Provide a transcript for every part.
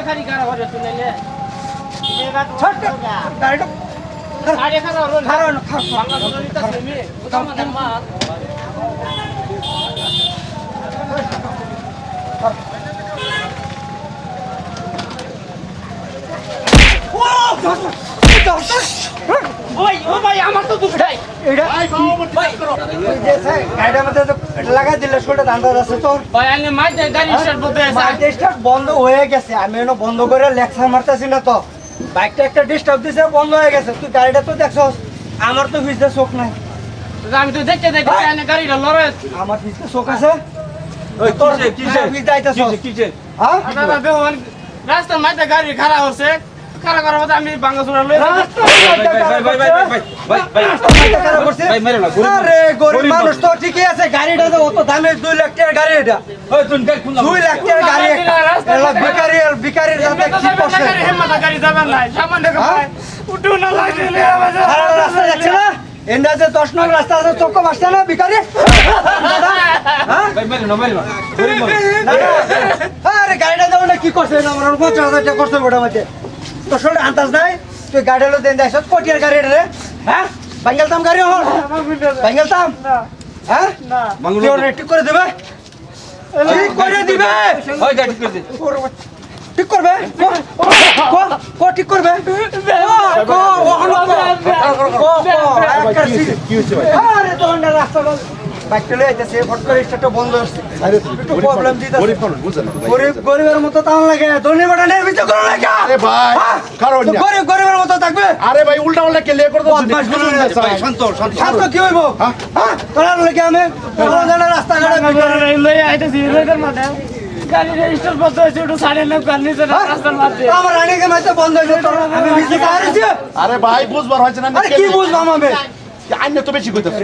খালি গাড়া করে শুনাইলে ছোট গাড়িটা আরে খারাপ হলো না খারাপ বাংলা শুনাইতে তুমি কোথাও মানে মা ওই ও ভাই আমার তো দুঃখাই এটা গাড়িটার মধ্যে লাগা দিলে শোলটা দাঁড়া আছে তো ভাই আনে মাই গাড়ি স্টার্ট করতে স্টার্ট বন্ধ হয়ে গেছে আমি এনে বন্ধ করে লেকচার মারতেছি না তো বাইকটা একটা ডিস্টার্ব দিছে বন্ধ হয়ে গেছে তুই গাড়িটা তো দেখছস আমার তো ভিজতে চোখ নাই আমি তো দেখতে দেখতে আনে গাড়িটা লড়ে আমার ভিজতে চোখ আছে ওই কিসে ভিজতে আইতাছস কিসে হ্যাঁ দাদা বেহন রাস্তার মাঝে গাড়ি খারাপ হচ্ছে খারাপ করার মধ্যে আমি বাংলাদেশ লয়ে ভাই মেরে না আরে গরিব মানুষ তো ঠিকই আছে গাড়িটা তো অত দামে 2 লাখ টাকার গাড়ি এটা ওই তুই গাড়ি খুলনা 2 লাখ টাকার গাড়ি এটা ভিখারির সাথে কি করছে গাড়ি যাবেন না সামান্য ভাই উঠু না লাগলে রাস্তা যাচ্ছে না এন্ডাজে 10 নং রাস্তা আছে চক্ক বাসছে না ভিখারি ভাই মেরে না গরিব মানুষ আরে গাড়িটা দাও না কি করছে না আমার 50,000 টাকা করছে ওটা মধ্যে তো শুনে আন্দাজ নাই তুই গাড়িটা দেন দেখছ কোটিয়ার গাড়ি রে হ্যাঁ বাঙ্গালতাম গাড়ি হল বাঙ্গালতাম হ্যাঁ না কেউ ঠিক করে দেবে ঠিক করে দিবে ওই গাড়ি ঠিক করে দে ঠিক করবে কো ঠিক করবে কি হচ্ছে ভাই আরে তো রাস্তা বাইকটা লয়ে যাচ্ছে ফট করে স্টার্টটা বন্ধ হচ্ছে একটু প্রবলেম দিতেছে গরিব মানুষ বুঝেন না ভাই। গরিবের মতো তাও লাগে ধন্যবাদ নির্বিচার করো না কেন? আরে ভাই হ্যাঁ? কারণ তো গরিবের মতো থাকবে আরে ভাই উল্টা উল্টা কে লে করে বদমাশ গুলো না। শান্ত শান্ত ছাত্র কি হইব হ্যাঁ? হ্যাঁ তোরা লাগে আমি রাস্তাঘাটে লয়ে আইতেছি রোডের মাঝে গাড়ি রেজিস্টার বন্ধ হয়েছে একটু সাইডে লোক গাড়ি নিচে রাস্তার মাঝে আমার রানীকে মাঝে বন্ধ হয়েছে তোর আমি বিজি কারেছি আরে ভাই বুঝবার হচ্ছে না আরে কি বুঝবাম আমি আইনে তো বেশি কইতাছ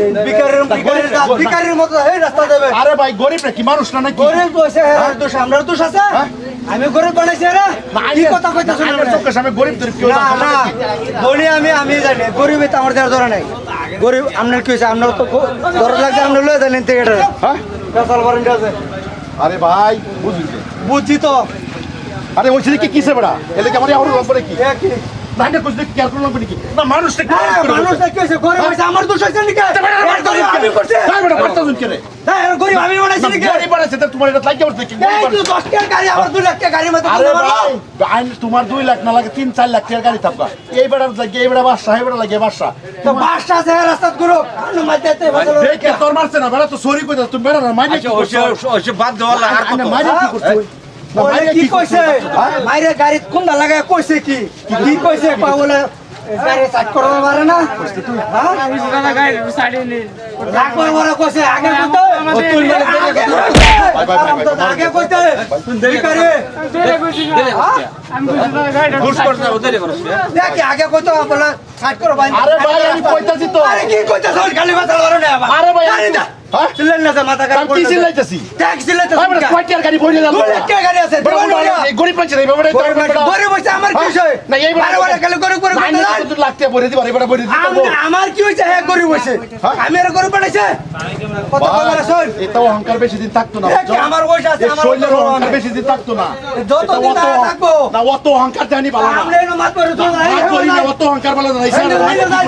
ভিকারির মতো এই রাস্তা দেবে আরে ভাই গরিব নাকি মানুষ না নাকি গরিব দোষে দোষ আমরার দোষ আছে আমি গরিব বানাইছি না কি কথা কইতাছ না আইনের চোখের সামনে গরিব ধরে কেউ না না ধনী আমি জানি গরিবে তো আমার দেওয়ার ধরে নাই গরিব আপনার কি হয়েছে আপনার তো ধরে লাগছে আপনার লয়ে জানেন টিকেটের হ্যাঁ পেশাল ওয়ারেন্টি আছে আরে ভাই বুঝলি বুঝছি তো আরে ওই ছেলে কি কিসে বড়া এলে কি আমার আর লাগবে কি এ কি না না কুছ কি আর করলাম কি না মানুষটা কি মানুষ কি হয়েছে গরিব হয়েছে আমার দোষ হয়েছে নাকি আমি করছি তাই বড় বার্তা শুন কে রে হ্যাঁ গরিব আমি বানাইছি নাকি গরিব বানাইছে তা তোমার এটা লাগে উঠছে কি এই তো 10 টাকার গাড়ি আমার 2 লাখ টাকার গাড়ি মতো আরে ভাই আইন তোমার 2 লাখ না লাগে 3-4 লাখ টাকার গাড়ি থাকবা এই বেড়ার লাগে এই বেড়া বাসা এই বেড়া লাগে বাসা তো বাসটা আছে রাস্তা গুলো কানো মাইতে বদল দেখে তোর মারছে না বেড়া তো সরি কই দাও তুমি বেড়া না মাইনে কি করছো ওই বাদ দেওয়া লাগে আর কত মাইনে কি করছো না ওরে মাইনে কি কইছে মাইরে গাড়ি কোনটা লাগায় কইছে কি কি কইছে পাওলে গাড়ি সাইড করতে পারে না হ্যাঁ আমি দাদা গাড়ি সাইডে নি রাখবার বড় কইছে আগে কইতে আগে কইতে তুই দেরি করে দেরে কইছি না আমি কইছি দাদা গাড়ি ঘুষ করছ ওদের করছ দেখি আগে কইতে বলে সাইড করো ভাই আরে ভাই আমি কইতাছি তো আরে কি কইতাছ গালি মাথা ধরো না আবার আরে ভাই গাড়ি দা হ্যাঁ চিল্লেন না মাথা আমি কি চিল্লাইতাছি ট্যাক্স চিল্লাইতে ভাই বড় কয়টার গাড়ি বইরে গেল 2 লাখ টাকা গাড়ি আছে এই গরিব মানুষ রে বাবা গরিব হইছে আমার কি হইছে না এই বারে বারে খালি গরিব গরিব মাইনে কত লাখ টাকা বইরে দিবা এবারে বইরে দিতে আমার কি হইছে হ্যাঁ গরিব হইছে আমি আর গরিব বানাইছে কত বড় শোন এটাও অহংকার বেশি দিন থাকতো না আমার পয়সা আছে আমার শৈলের অহংকার বেশি দিন থাকতো না যত দিন থাকবো না অত অহংকার জানি ভালো না আমরা এনো মাত করে তো নাই হাত করি না অত অহংকার ভালো না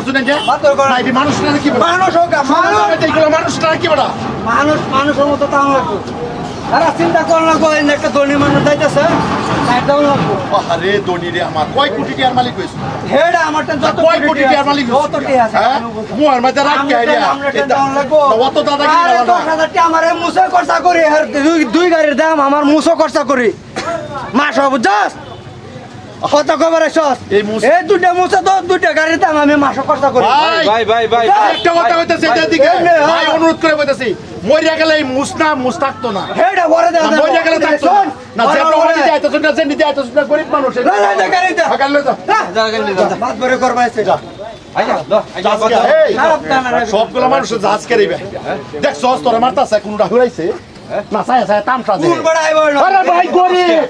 শুনেন যে মাত করে না এই মানুষ না কি মানুষ হোক মানুষ এইগুলো মানুষ না কি বড় মানুষের মতো তাও লাগবো তারা চিন্তা করে না কই একটা ধনী মানুষ যাইতেছে তাইটাও লাগবো আরে দনি রে আমার কয় কোটি টাকার মালিক হইছে হেডা আমার যত কয় কোটি টাকার মালিক যত টি আছে মুয়ার মধ্যে রাখ কে আইডিয়া আমরা টেনশন লাগবো অত দাদা কি আরে বলা 10,000 টাকা আমারে মুছে খরচা করি আর দুই গাড়ির দাম আমার মুছে খরচা করি মাস বুঝছস কত খবর আছস এই দুইটা মুছে তো দুইটা গাড়ির দাম আমি মাস খরচা করি ভাই একটা কথা কইতাছি এদিকে ভাই অনুরোধ করে কইতাছি মরিয়া গেলে এই মুসনা মুস্তাকতো না হেডা বড় দাম মরিয়া গেলে থাকতো না যে প্রমাণে যাইতো না যে নিতে আইতো না গরিব মানুষ না গাড়ি দা সকাল লই যাও বাদ করে করবা আছে সবগুলো মানুষ জাহাজ করিবে দেখ সহজ তোরা মারতাছে কোনটা হুরাইছে না সায়া সায়া তামসা দে কোন বড় আইবো না আরে ভাই গরিব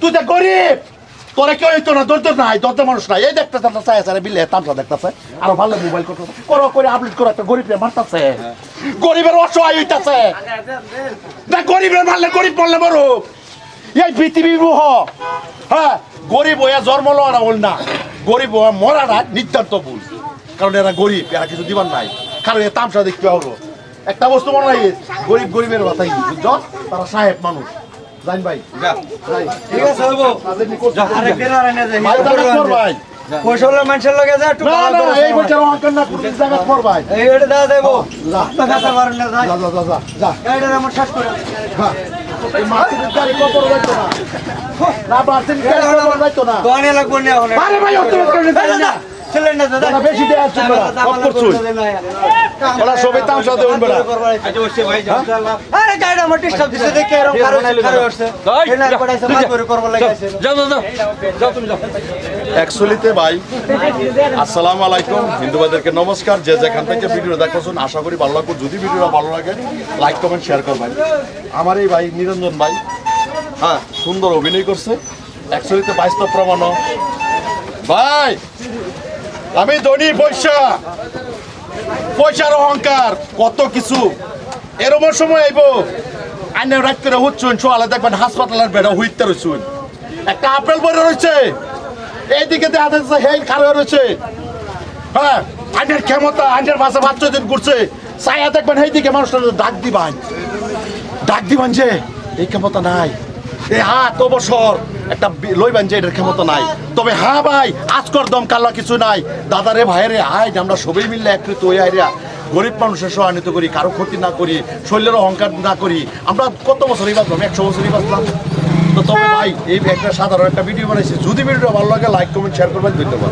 তুই তো গরিব তোরা কেউ হইতো না দরদ নাই দরদ মানুষ নাই এই দেখতে সায়া সায়া বিলে তামসা দেখতাছে আরো ভালো মোবাইল করো করে আপলোড করো একটা গরিবরে মারতাছে গরিবের অসহায় হইতাছে না গরিবের মারলে গরিব বললে বড় এই পৃথিবী মোহ হ্যাঁ গরিব হইয়া জন্ম লওয়াটা ভুল না, গরিব হইয়া মরাটা নিতান্ত ভুল। কারণ এরা গরিব, এরা কিছু দিবার নাই। কারণ এ তামসা দেখতে হলো একটা বস্তু মনে হয়, গরিব গরিবের কথাই বুঝছ, তারা সাহেব মানুষ। জান ভাই যা যাই। ঠিক আছে হবো আরেকদিন আর এনে যাই ভাই জায়গা কর ভাই। পয়সাওয়ালা মানুষের লগে যা একটু না ভালো না করে এই বছর অঙ্কন না করতে জায়গা কর ভাই। এই এটা দাও দেবো যা টাকা পারেন না যাই যা যা যা যা যা। গাড়িটা আমার শেষ করে হ্যাঁ। এই মার্সিডিজ গাড়ি কপর যাইতো না, না মার্সিডিজ গাড়ি কপর যাইতো না। দোকানে লাগবো না এখন আরে ভাই অত করে না, ছিলেন না দাদা ওরা বেশি দেয়া আছে তোরা, কপ করছুই। ওরা সবাই তামসা দেউন বেড়া। আচ্ছা ওসে ভাই যাও চালা আরে গাড়িটা আমার ডিস্টার্ব দিছে দেখে এরকম কারো কারো আসছে এনা পড়াইছে মাছ ধরে করব লাগাইছে যাও যাও যাও যাও তুমি যাও। অ্যাকচুয়ালিতে ভাই আসসালামু আলাইকুম, হিন্দু ভাইদেরকে নমস্কার। যে যেখান থেকে ভিডিও দেখছেন আশা করি ভালো লাগবে। যদি ভিডিওটা ভালো লাগে লাইক কমেন্ট শেয়ার করবেন। আমার এই ভাই নিরঞ্জন ভাই হ্যাঁ সুন্দর অভিনয় করছে। অ্যাকচুয়ালিতে বাস্তব প্রমাণ ভাই, আমি ধনী পয়সার অহংকার কত কিছু এরকম সময় আইব আইনে রাত করে হচ্ছুন সোয়ালে দেখবেন হাসপাতালের বেড়া হুইতে রয়েছুন। একটা আপেল বড় রয়েছে এইদিকে দেখা যাচ্ছে হেই খারাপ রয়েছে। হ্যাঁ আইনের ক্ষমতা, আইনের ভাষা বাচ্চা দিন করছে চাইয়া দেখবেন এইদিকে মানুষটা ডাক দিবেন যে এই ক্ষমতা নাই, এই হাত অবসর একটা লইবেন যে এটার ক্ষমতা নাই। তবে হ্যাঁ ভাই আজকর দম কাল্লা কিছু নাই। দাদারে ভাইরে আয় আমরা সবাই মিললে একত্রিত হয়ে আইরা গরিব মানুষের সহায়তা করি, কারো ক্ষতি না করি, শরীরের অহংকার না করি। আমরা কত বছরই বাঁচলাম, 100 বছরই বাঁচলাম। তো তবে ভাই এই একটা সাধারণ একটা ভিডিও বানাইছি। যদি ভিডিওটা ভালো লাগে লাইক কমেন্ট শেয়ার করবেন, ধন্যবাদ।